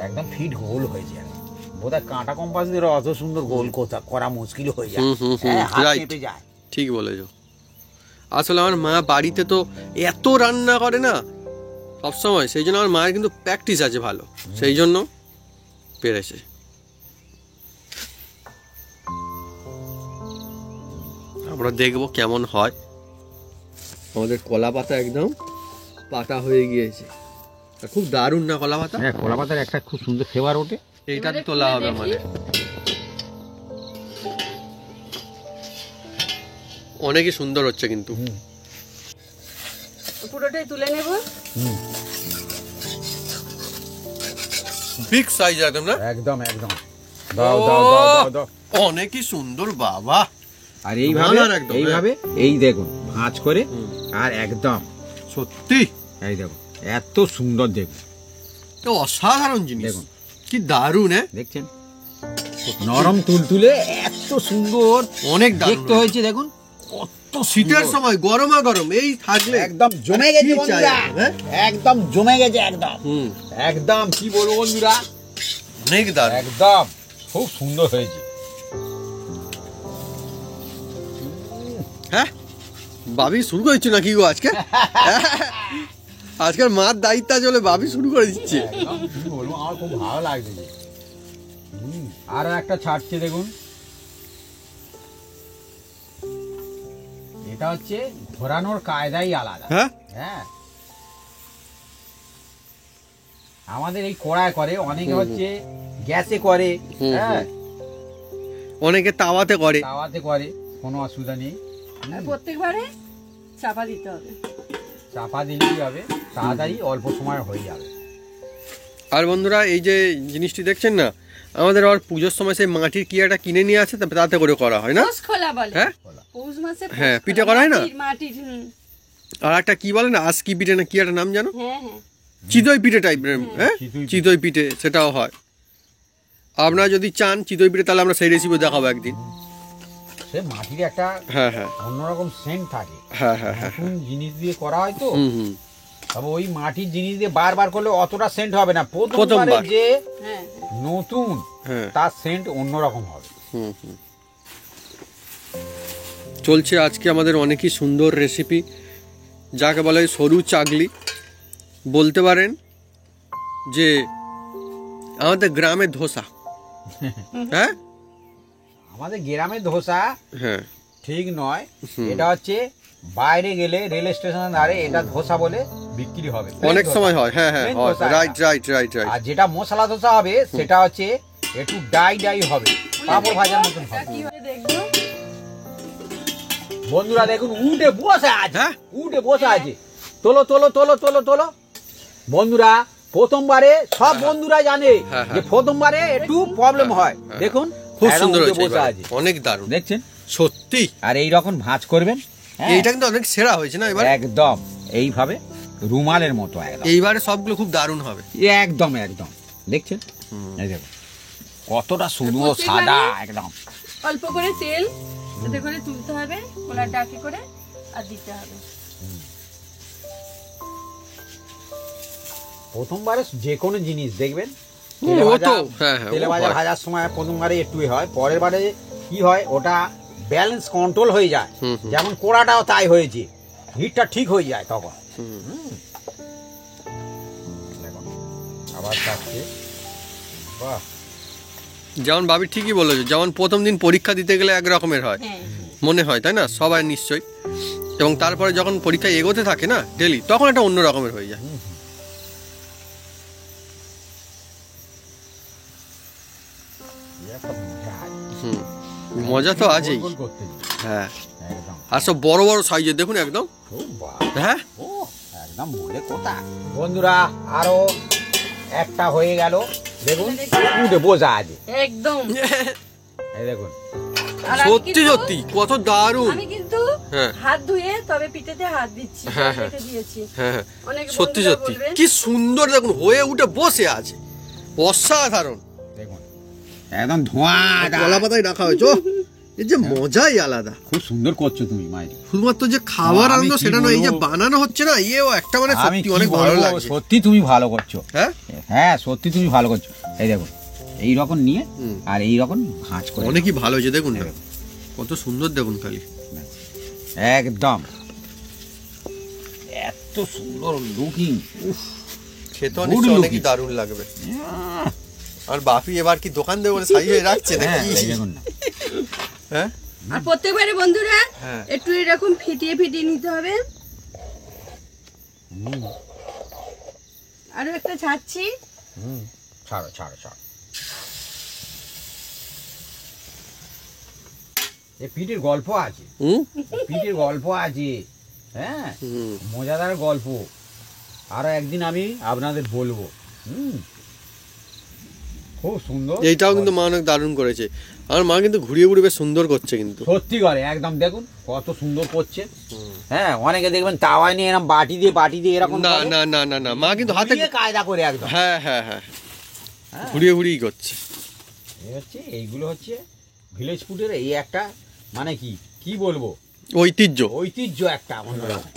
একদম ফিট গোল হয়েছে। বোধহয় কাঁটা কম্পাস দিয়ে অত সুন্দর গোল করা মুশকিল হয়ে যায়, হুম, হুম, হুম, হ্যাঁ, হাত right. কেঁপে যায়। ঠিক বলেছো। আসলে আমার মা বাড়িতে তো এত রান্না করে না সবসময়, সেই জন্য আমার মায়ের কিন্তু প্র্যাকটিস আছে ভালো, সেই জন্য পেরেছে। আমরা দেখবো কেমন হয়। আমাদের কলা পাতা একদম পাতা হয়ে গিয়েছে, আর খুব দারুণ না কলা পাতা? হ্যাঁ কলা পাতার একটা খুব সুন্দর ফ্লেভার ওঠে। এইটা এবারে তোলা খুলে হবে দেখি। মানে অনেকই সুন্দর হচ্ছে কিন্তু। পুরোটাই তুলে নেব। বিগ সাইজ একদম না? একদম একদম। দাও দাও দাও দাও দাও। অনেকই সুন্দর বাবা। আর এইভাবে ভালো একদম, এইভাবে এই দেখুন ভাঁজ করে, আর একদম সত্যি এই দেখুন এত সুন্দর দেখুন, তো অসাধারণ জিনিস, দেখুন। কি দারুণ। হ্যাঁ দেখছেন নরম তুলতুলে এত সুন্দর অনেক দারুণ দেখতে হয়েছে। দেখুন কত শীতের সুন্দর। সময় গরমা গরম এই থাকলে একদম জমে গেছে কি চাই, বন্ধুরা, হ্যাঁ? একদম জমে গেছে একদম হুম একদম। কি বলবো বন্ধুরা, অনেক দারুণ। একদম খুব সুন্দর হয়েছে। হ্যাঁ বাবি শুরু করেছো নাকি গো আজকে? আজকাল মার দায়িত্ব চলে বাবি শুরু করে দিচ্ছে। একদম কি বলবো, আমার খুব ভালো লাগছে যে। আরো একটা ছাড়ছে দেখুন, এটা হচ্ছে ঘোরানোর কায়দাই আলাদা। হ্যাঁ হ্যাঁ আমাদের এই কড়ায় করে, অনেকে হচ্ছে গ্যাসে করে, হুম, হ্যাঁ অনেকে তাওয়াতে করে। তাওয়াতে করে, কোনো অসুবিধা নেই। আর প্রত্যেকবারে চাপা দিতে হবে। চাপা দিলেই হবে, তাড়াতাড়ি অল্প সময় হয়ে যাবে। আর বন্ধুরা এই যে জিনিসটি দেখছেন না, আমাদের আবার পুজোর সময় সেই মাটির কি একটা কিনে নিয়ে আসে তাতে করে করা হয় না? পৌষ খোলা বলে। হ্যাঁ পৌষ মাসে হ্যাঁ পিঠে করা হয় না? মাটির আর একটা কি বলে না আজকি পিঠে না কি একটা নাম জানো? হ্যাঁ হ্যাঁ চিতই পিঠে টাইপের, হ্যাঁ চিতই পিঠে সেটাও হয়। আপনারা যদি চান চিতই পিঠে তাহলে আমরা সেই রেসিপি দেখাবো একদিন। সে মাটির একটা হ্যাঁ হ্যাঁ অন্যরকম সেন্ট থাকে, হ্যাঁ হ্যাঁ হ্যাঁ নতুন জিনিস দিয়ে করা হয় তো। হুম তবে ওই মাটির জিনিস দিয়ে বারবার করলে অতটা সেন্ট হবে না, প্রথমবারে প্রথমবার। যে হ্যাঁ নতুন হ্যাঁ তার সেন্ট অন্যরকম হবে। হুম চলছে আজকে আমাদের অনেকই সুন্দর রেসিপি, যাকে বলে সরু চাগলি বলতে পারেন, যে আমাদের গ্রামের ধোসা। হ্যাঁ আমাদের গ্রামের ধোসা হ্যাঁ ঠিক নয়, এটা হচ্ছে বাইরে গেলে রেল স্টেশনের ধারে এটা ধোসা বলে বিক্রি হবে, অনেক সময় হয়। হ্যাঁ হ্যাঁ Plain হয়, ধোসা রাইট এটা। Right right right. আর যেটা মশলা ধোসা হবে সেটা হচ্ছে একটু ডাই হবে, পাঁপড় ভাজার মতন হবে। কিভাবে দেখবো? বন্ধুরা দেখুন উঠে বসে আছে, হ্যাঁ? উঠে বসে আছে। তোলো তোলো তোলো তোলো তোলো। বন্ধুরা প্রথমবারে সব বন্ধুরা জানে হ্যাঁ, হ্যাঁ। যে প্রথমবারে একটু প্রবলেম হয়। হ্যাঁ। দেখুন খুব একদম সুন্দর উঠে হয়েছে বসে এবারে। আছে, অনেক দারুণ দেখছেন? সত্যি। আর এই রকম ভাঁজ করবেন, হ্যাঁ, এইটা কিন্তু অনেক সেরা হয়েছে না এবার? একদম এইভাবে রুমালের মতো একদম, এইবারে সবগুলো খুব দারুণ হবে। একদম একদম। দেখছেন? এই দেখুন কতটা সুন্দর সাদা একদম। অল্প করে তেল এতে করে তুলতে হবে, কোলার ডাকে করে আর দিতে হবে। প্রথমবারে যে কোনো জিনিস দেখবেন হুম, ও তো, হ্যাঁ, হ্যাঁ, তেলে ও ভাজা হয়। ভাজার সময় প্রথমবারে একটুই হয়, পরের বারে কি হয় ওটা ব্যালেন্স কন্ট্রোল হয়ে যায়। হুম, হুম। যেমন কোড়াটাও তাই হয়েছে, হিটটা ঠিক হয়ে যায় তখন। হুম। দেখুন, আবার চাচ্ছে, বাহ, যেমন ভাবি ঠিকই বলেছো, যেমন প্রথম দিন পরীক্ষা দিতে গেলে এক রকমের হয় হ্যাঁ মনে হয়, তাই না? সবাই নিশ্চয়ই। এবং তারপরে যখন পরীক্ষা এগোতে থাকে না ডেলি, তখন একটা অন্য রকমের হয়ে যায়। এই একটা মজা আছে। হুম মজা তো আছেই। গোল গোল করতে গিয়ে, হ্যাঁ একদম। আর সব বড় বড় সাইজের দেখুন একদম। ও বাহ, হ্যাঁ ও একদম বলে কথা। বন্ধুরা আরো একটা হয়ে গেল, দেখুন উঠে বোঝা আছে, একদম। এই দেখুন। আর আমি সত্যি কিন্তু- সত্যি কত দারুণ। আমি কিন্তু হ্যাঁ। হাত ধুয়ে তবে পিঠেতে হাত দিচ্ছি, হ্যাঁ, হ্যাঁ। রেখে দিয়েছি। হ্যাঁ হ্যাঁ অনেকে সত্যি বন্ধুরা সত্যি বলবেন, কি সুন্দর দেখুন হয়ে উঠে বসে আছে, অসাধারণ। দেখুন একদম ধোঁয়া, কলা পাতায় রাখা হয়েছে, ওহ, এর যে মজাই আলাদা। খুব সুন্দর করছো তুমি মায়ের। শুধুমাত্র যে খাবার আমি আনন্দ কি সেটা নয়, এই যে বলবো? বানানো হচ্ছে না, ইয়েও একটা মানে আমি সত্যি কি অনেক ভালো বলবো, লাগছে। সত্যি তুমি ভালো করছো। হ্যাঁ হ্যাঁ সত্যি তুমি ভালো করছো। এই দেখুন এই রকম নিয়ে হুম। আর এই রকম ভাঁজ করে অনেকই ভালো হয়েছে দেখুন না, কত সুন্দর দেখুন খালি। একদম এত সুন্দর লুকিং। খেতে Good অনেকই looking. দারুণ লাগবে। আর বাপি এবার কি দোকান দেবে বলে সাজিয়ে রাখছে হ্যাঁ নাকি? এই দেখুন না, হ্যাঁ আর প্রত্যেকবারে বন্ধুরা হ্যাঁ। একটু এরকম ফিটিয়ে ফিটিয়ে নিতে হবে। আরো একটা ছাড়ছি। ছাড়ো ছাড়ো ছাড়ো। এ পিঠের গল্প আছে, হুম পিঠের গল্প আছে, হ্যাঁ হুম। মজাদার গল্প। আরো একদিন আমি আপনাদের বলবো। খুব সুন্দর। এইটাও কিন্তু মা অনেক দারুণ করেছে। আমার মা কিন্তু ঘুরিয়ে ঘুরিয়ে বেশ সুন্দর করছে কিন্তু। সত্যি করে একদম দেখুন কত সুন্দর করছে। হ্যাঁ অনেকে দেখবেন তাওয়ায় নিয়ে এরকম বাটি দিয়ে এরকম না করে, না না না না মা কিন্তু হাতে, ঘুরিয়ে কায়দা করে একদম। হ্যাঁ হ্যাঁ হ্যাঁ হ্যাঁ। ঘুরিয়ে ঘুরিয়ে করছে। এই হচ্ছে এইগুলো হচ্ছে ভিলেজ ফুডের এই একটা মানে কি বলবো, ঐতিহ্য। ঐতিহ্য একটা অন্যরকম।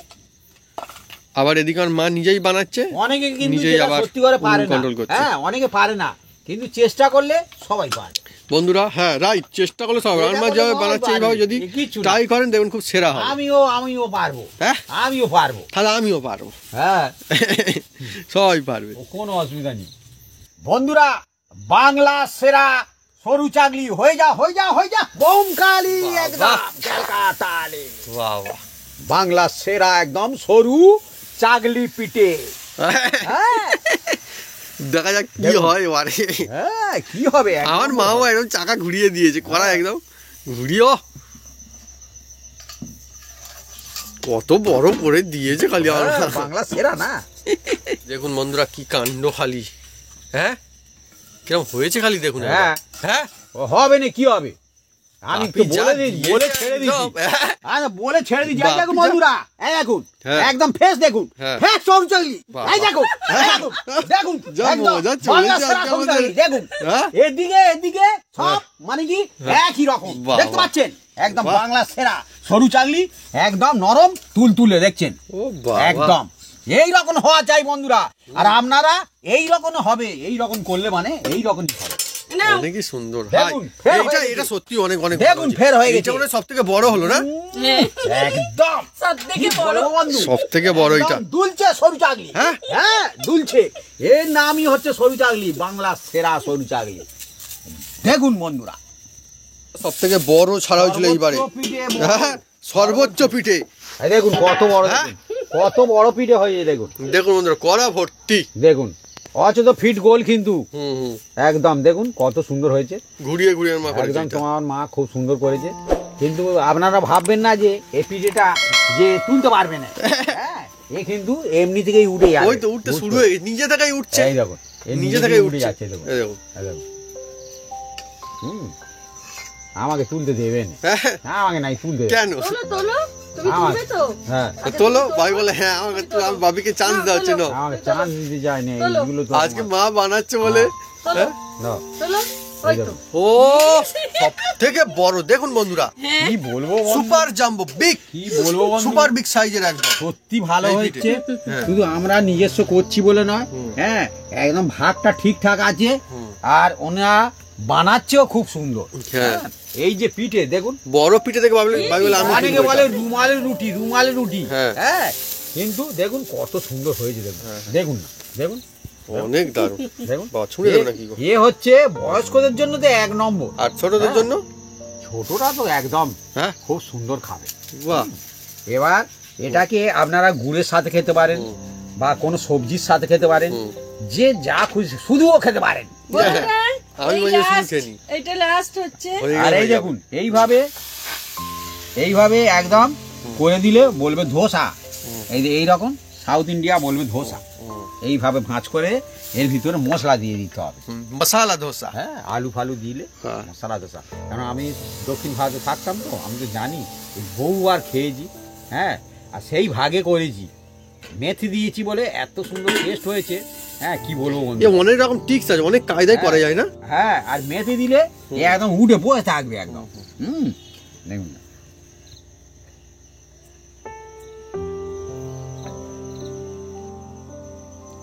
আবার এদিকে আমার মা নিজেই বানাচ্ছে, অনেকে কিন্তু নিজেই যেটা আবার সত্যি করে পারে না, control করছে। হ্যাঁ অনেকে পারে না, কিন্তু চেষ্টা করলে সবাই পারে। বন্ধুরা। হ্যাঁ রাইট, চেষ্টা করলে সব। আমার মা করলে যেভাবে সবাই বানাচ্ছে পারবে। এইভাবে যদি এ কিচ্ছু না। ট্রাই করেন দেখবেন খুব সেরা হবে। আমিও পারবো, হ্যাঁ আমিও পারবো, তাহলে আমিও পারবো, হ্যাঁ সবাই পারবে। কোনো অসুবিধা নেই। বন্ধুরা বাংলা সেরা সরু চাগলি হয়ে যা বোমকালি একদম ক্যালকাটালে। বাহ বাহ। বাংলা সেরা একদম সরু চাগলি পিঠে। হ্যাঁ দেখা যাক কি দেখুন। হয় এবারে। হ্যাঁ কি হবে একদম আমার মাও একদম চাকা ঘুরিয়ে দিয়েছে, করা একদম ঘুরিও কত বড় করে দিয়েছে খালি আমার হ্যাঁ, বাংলা সেরা না। দেখুন বন্ধুরা কি কাণ্ড খালি। হ্যাঁ কিরকম হয়েছে খালি দেখুন। হ্যাঁ হ্যাঁ ও হবে না, কি হবে আমি আপনি তো যা বলে দিই, বলে দিয়েছেন ছেড়ে দিচ্ছি। একদম, হ্যাঁ। আচ্ছা বলে ছেড়ে দিচ্ছি। এই বাহ, দেখুন আপনি যা- বন্ধুরা, এই দেখুন হ্যাঁ। একদম ফ্রেশ, দেখুন হ্যাঁ। ফ্রেশ সরু চাগলি। বাহ, এই দেখুন, এই দেখুন, দেখুন যা একদম মজা চলেছে বাংলা সেরা আজকে সরু আমাদের। চাগলি, দেখুন হ্যাঁ? এদিকে এদিকে সব মানে কি একই রকম, বাহ, দেখতে বাহ। পাচ্ছেন একদম বাহ। বাংলা সেরা সরু চাগলি, একদম নরম তুলতুলে, দেখছেন ও বাবা, একদম এই রকম হওয়া চাই বন্ধুরা। আর আপনারা এই রকম হবে, এই রকম করলে মানে এই রকমই হবে। না অনেকই সুন্দর। দেখুন, হাই, ফের এইটা হয়ে এটা গেছে। সত্যি অনেক অনেক দেখুন, ফের হয়ে গেছে। সব থেকে বড় হলো না? হ্যাঁ, একদম সব থেকে বড়। বন্ধু, সব থেকে বড় এটা। একদম দুলছে সরু চাগলি। হ্যাঁ? হ্যাঁ দুলছে, এর নামই হচ্ছে সরু চাগলি, বাংলা সেরা সরু চাগলি। দেখুন বন্ধুরা, সব থেকে বড় ছাড়া হয়েছিল এইবারে। সর্বোচ্চ পিঠে বড়। হ্যাঁ, সর্বোচ্চ পিঠে। এই দেখুন কত বড়, হ্যাঁ? দেখুন কত বড় পিঠে হয়েছে, দেখুন দেখুন বন্ধুরা, কড়া ভর্তি। দেখুন অথচ ফিট গোল কিন্তু হুম হুম, একদম দেখুন কত সুন্দর হয়েছে। ঘুরিয়ে ঘুরিয়ে মা করেছে একদম এটা। তোমার মা খুব সুন্দর করেছে, কিন্তু আপনারা ভাববেন না যে এই পিঠেটা যে তুলতে পারবে না। হ্যাঁ, এ কিন্তু এমনি থেকেই উঠে যাবে। ওই তো উঠতে শুরু হয়ে গেছে, নিজে থেকেই উঠছে। এই দেখুন, এই নিজে থেকেই উঠে উঠছে। যাচ্ছে, দেখুন এই দেখুন। এই দেখুন। আমাকে তুলতে দেবে না, হ্যাঁ, আমাকে নাই তুলতে দেবে। কেন? তোলো তোলো, তুমি আমার- তুলবে তো? হ্যাঁ, তো তোলো, ভাই বলে হ্যাঁ আমাকে আমি বাবিকে চান্স দেওয়া হচ্ছে না। আমাকে চান্স দিতে যায় না, তোলো। এইগুলো তো আজকে মা বানাচ্ছে বলে। তোলো হ্যাঁ? না। তোলো, ওই তো। ও সব থেকে বড় দেখুন বন্ধুরা, হ্যাঁ, কি বলবো বন্ধু? সুপার জাম্বো বিগ, কি বলবো বন্ধু? সুপার বিগ সাইজের একদম। সত্যি ভালো এই হচ্ছে, পিঠে। হ্যাঁ। শুধু আমরা নিজস্ব করছি বলে নয়। হুম। হ্যাঁ, একদম ভাগটা ঠিকঠাক আছে, হুম। আর ওনারা বানাচ্ছেও খুব সুন্দর। হ্যাঁ। এই যে পিঠে দেখুন, বড় পিঠে থেকে ভাবলে আমি অনেকে কিনবো বলে এটা। রুমালের রুটি, রুমালের রুটি। হ্যাঁ। হ্যাঁ, কিন্তু দেখুন কত সুন্দর হয়েছে, দেখুন দেখুন না, দেখুন অনেক দারুণ। দেখুন বাহ, ছুঁড়ে দেবো নাকি গো? এ হচ্ছে বয়স্কদের জন্য তো এক নম্বর, আর ছোটদের হ্যাঁ। জন্য? ছোটরা তো একদম হ্যাঁ, খুব সুন্দর খাবে। বাহ, এবার এটাকে আপনারা গুড়ের সাথে খেতে পারেন, হুম। বা কোনো সবজির সাথে খেতে পারেন, হুম। যে যা খুশি শুধুও খেতে পারেন। বন্ধুরা, আমি এই বলি শুধু last, খেয়ে নিই। এইটা লাস্ট হচ্ছে। হয়ে আর গেলে এই হয়ে যাবে। দেখুন এইভাবে এইভাবে একদম করে দিলে বলবে ধোসা। এই যে এইরকম সাউথ ইন্ডিয়া বলবে ধোসা। হুম। এইভাবে ভাঁজ করে এর ভিতরে মশলা দিয়ে দিতে হবে। হুম, মশালা ধোসা। হ্যাঁ, আলু ফালু দিলে হ্যাঁ। মশলা ধোসা। কারণ আমি দক্ষিণ ভারতে থাকতাম, তো আমি তো জানি, বহুবার খেয়েছি। হ্যাঁ, আর সেই ভাগে করেছি, মেথি দিয়েছি বলে এত সুন্দর টেস্ট হয়েছে। হ্যাঁ, কি বলবো বন্ধু। এ অনেক রকম টিক্স আছে, অনেক কায়দায় করা যায় না? হ্যাঁ, আর মেথি দিলে এ একদম উঠে বসে থাকবে একদম। দেখুন না।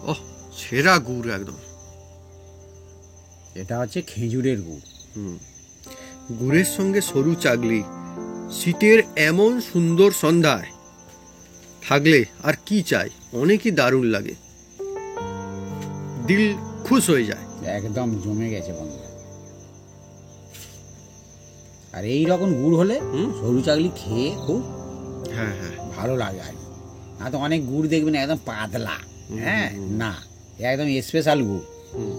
ওহ, সেরা গুড় একদম। এটা হচ্ছে খেজুরের গুড়। হুম। গুড়ের সঙ্গে সরু চাগলি, শীতের এমন সুন্দর সন্ধ্যায় থাকলে আর কি চাই, অনেকই দারুণ লাগে, দিল খুশ হয়ে যায়। একদম জমে গেছে বন্ধুরা। আর এই রকম গুড় হলে হুম। সরু চাগলি খেয়ে খুব হ্যাঁ হ্যাঁ, ভালো লাগে। আর না তো অনেক গুড় দেখবেন একদম পাতলা। হ্যাঁ, না, এ একদম স্পেশাল গুড়। হুম।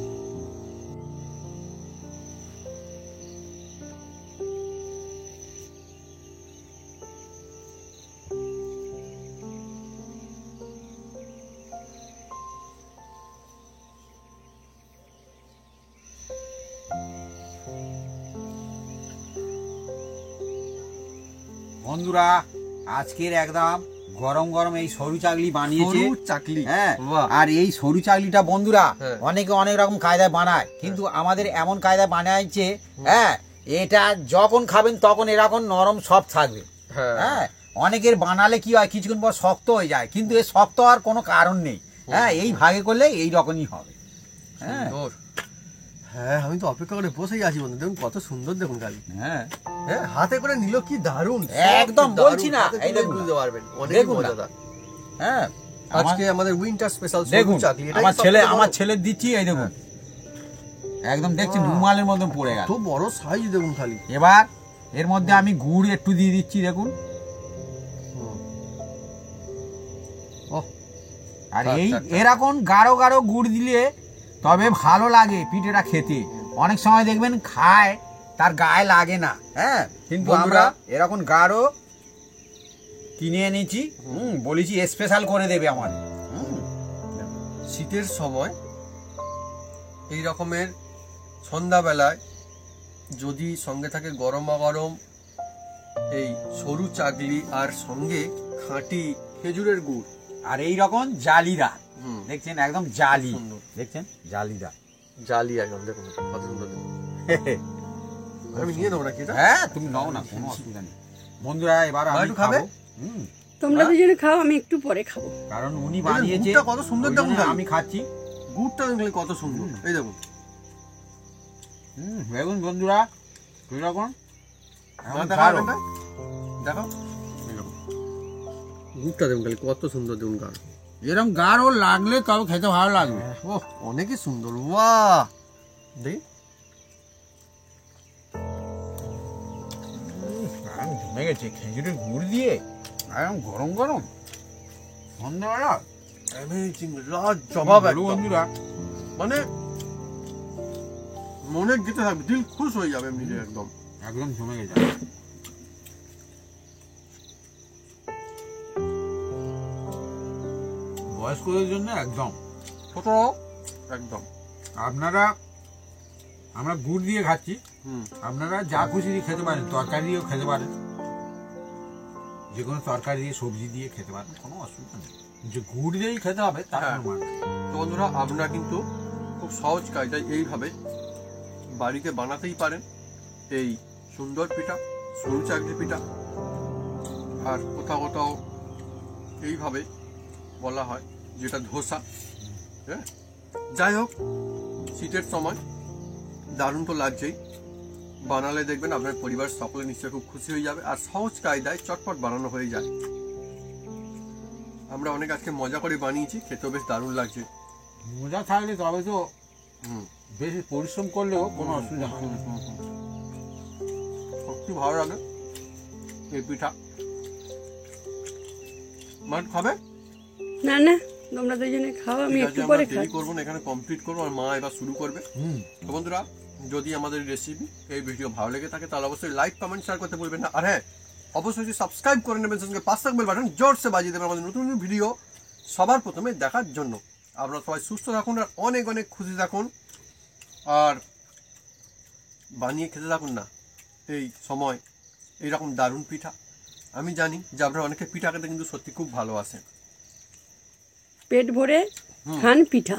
বন্ধুরা, আজকের একদম গরম গরম এই সরু চাগলি বানিয়েছে। সরু চাকলি। হ্যাঁ, বাহ। আর এই সরু চাগলিটা বন্ধুরা হ্যাঁ। অনেকে অনেক রকম কায়দায় বানায়, কিন্তু আমাদের এমন কায়দায় বানাইছে, হ্যাঁ, এটা যখন খাবেন তখন এরকম নরম সফট থাকবে। হ্যাঁ। হ্যাঁ, অনেকের বানালে কি হয় কিছুক্ষণ পর শক্ত হয়ে যায়, কিন্তু এর শক্ত হওয়ার কোনো কারণ নেই। হ্যাঁ, এই ভাগে করলে এই রকমই হবে। হ্যাঁ সুন্দর। হ্যাঁ, আমি তো অপেক্ষা করে বসেই আছি বন্ধু, দেখুন কত সুন্দর, দেখুন খালি। হ্যাঁ, হ্যাঁ, হাতে করে নিল কি দারুণ, একদম দারুণ, বলছি না, হাতে এই তুলে দেখুন বুঝতে পারবেন, অনেক দেখুন না। মজাদার। হ্যাঁ, আজকে আমাদের উইন্টার স্পেশাল দেখুন চাকলি, এটাই আমার সবথেকে ছেলে, বড়। আমার ছেলে দিচ্ছি, এই দেখুন একদম দেখছেন রুমালের মতন পড়ে গেল। এত বড় সাইজ দেখুন খালি। এবার এর মধ্যে আমি গুড় একটু দিয়ে দিচ্ছি, দেখুন। ওহ, আর এই আচ্ছা, আচ্ছা। এরকম গাঢ় গাঢ় গুড় দিলে তবে ভালো লাগে পিঠেটা খেতে। অনেক সময় দেখবেন খায় তার গায়ে লাগে না। হ্যাঁ, কিন্তু আমরা বন্ধুরা, এরকম গাঢ় কিনে এনেছি, বলেছি স্পেশাল করে দেবে আমার। শীতের সময় এই রকমের সন্ধ্যাবেলায় যদি সঙ্গে থাকে গরমা গরম এই সরু চাগলি আর সঙ্গে খাঁটি খেজুরের গুড়, আর এই রকম জালিদা হুম, দেখছেন, একদম জালি সুন্দর। দেখছেন, জালিদা। জালি একদম দেখুন কত সুন্দর। আমি নিয়ে নেবো নাকি এটা? হ্যাঁ তুমি নাও না, কোনো অসুবিধা নেই। বন্ধুরা এবার আর আমি একটু খাবে? খাবো। হুম, তোমরা দুজনে খাও, আমি একটু পরে খাবো। কারণ উনি দেখুন, বানিয়েছে, গুড়টা কত সুন্দর ওই দেখুন জন্য খালি। আমি খাচ্ছি। গুড়টা দেখলে কত সুন্দর, এই দেখুন। দেখুন বন্ধুরা কিরকম এখন দেখাও গাঢ়। এটা, দেখাও এই দেখুন। গুড়টা দেখুন খালি কত সুন্দর দেখুন গাঢ়। এরকম গাঢ় লাগলে তবে খেতে ভালো লাগবে। ও অনেকই সুন্দর, বাহ দেখি। একদম জমে গেছে খেজুরের গুড় দিয়ে, একদম গরম গরম সন্ধ্যাবেলা। অ্যামেজিং, লাজবাব বলো একদম। বন্ধুরা, মানে মনে যেতে থাকবে, দিল খুশ হয়ে যাবে এমনি একদম। একদম জমে গেছে। বয়স্কদের জন্য একদম। ছোট একদম। আপনারা, আমরা গুড় দিয়ে খাচ্ছি, হুম, আপনারা যা খুশি দিয়ে খেতে পারেন, তরকারি দিয়েও খেতে পারেন, যে কোনো তরকারি দিয়ে সবজি দিয়ে খেতে পারেন, কোনো অসুবিধা নেই। যে গুড় দিয়েই খেতে হবে তার হ্যাঁ। কোনো মানে নেই। তো বন্ধুরা আপনারা কিন্তু খুব সহজ কায়দায় এইভাবে বাড়িতে বানাতেই পারেন এই সুন্দর পিঠা, সরু চাকরি পিঠা। আর কোথাও কোথাও এইভাবে বলা হয় যেটা ধোসা। হ্যাঁ, যাই হোক, শীতের সময় দারুণ তো লাগছেই। বানালে দেখবেন আপনার পরিবার সকলে নিশ্চয়ই খুব খুশি হয়ে যাবে, আর সহজ কায়দায় চটপট বানানো হয়ে যায়। আমরা অনেক আজকে মজা করে বানিয়েছি, খেতেও বেশ দারুণ লাগছে। মজা থাকলে তবে তো হুম, বেশি পরিশ্রম করলেও কোনো অসুবিধা হয় না। সত্যি ভালো লাগে এই পিঠা। মাঠ খাবে? না না, তোমরা দুজনে খাও, আমি ঠিক আছে, একটু আমরা পরে দেরি খাই। করবো না, এখানে কমপ্লিট করবো আর মা এবার শুরু করবে। তো বন্ধুরা যদি আমাদের রেসিপি এই ভিডিও ভালো লেগে থাকে তাহলে অবশ্যই লাইক কমেন্ট শেয়ার করতে ভুলবেন না। আর হ্যাঁ, অবশ্যই সাবস্ক্রাইব করে নেবেন, সঙ্গে পাশে থাকবেন বাটন জোরসে বাজিয়ে দেবেন আমাদের নতুন নতুন ভিডিও সবার প্রথমে দেখার জন্য। আপনারা সবাই সুস্থ থাকুন আর অনেক অনেক খুশি থাকুন, আর বানিয়ে খেতে থাকুন না এই সময় এইরকম দারুণ পিঠা। আমি জানি যে আপনারা অনেকে পিঠা খেতে কিন্তু সত্যি খুব ভালোবাসেন। পেট ভরে খান পিঠা।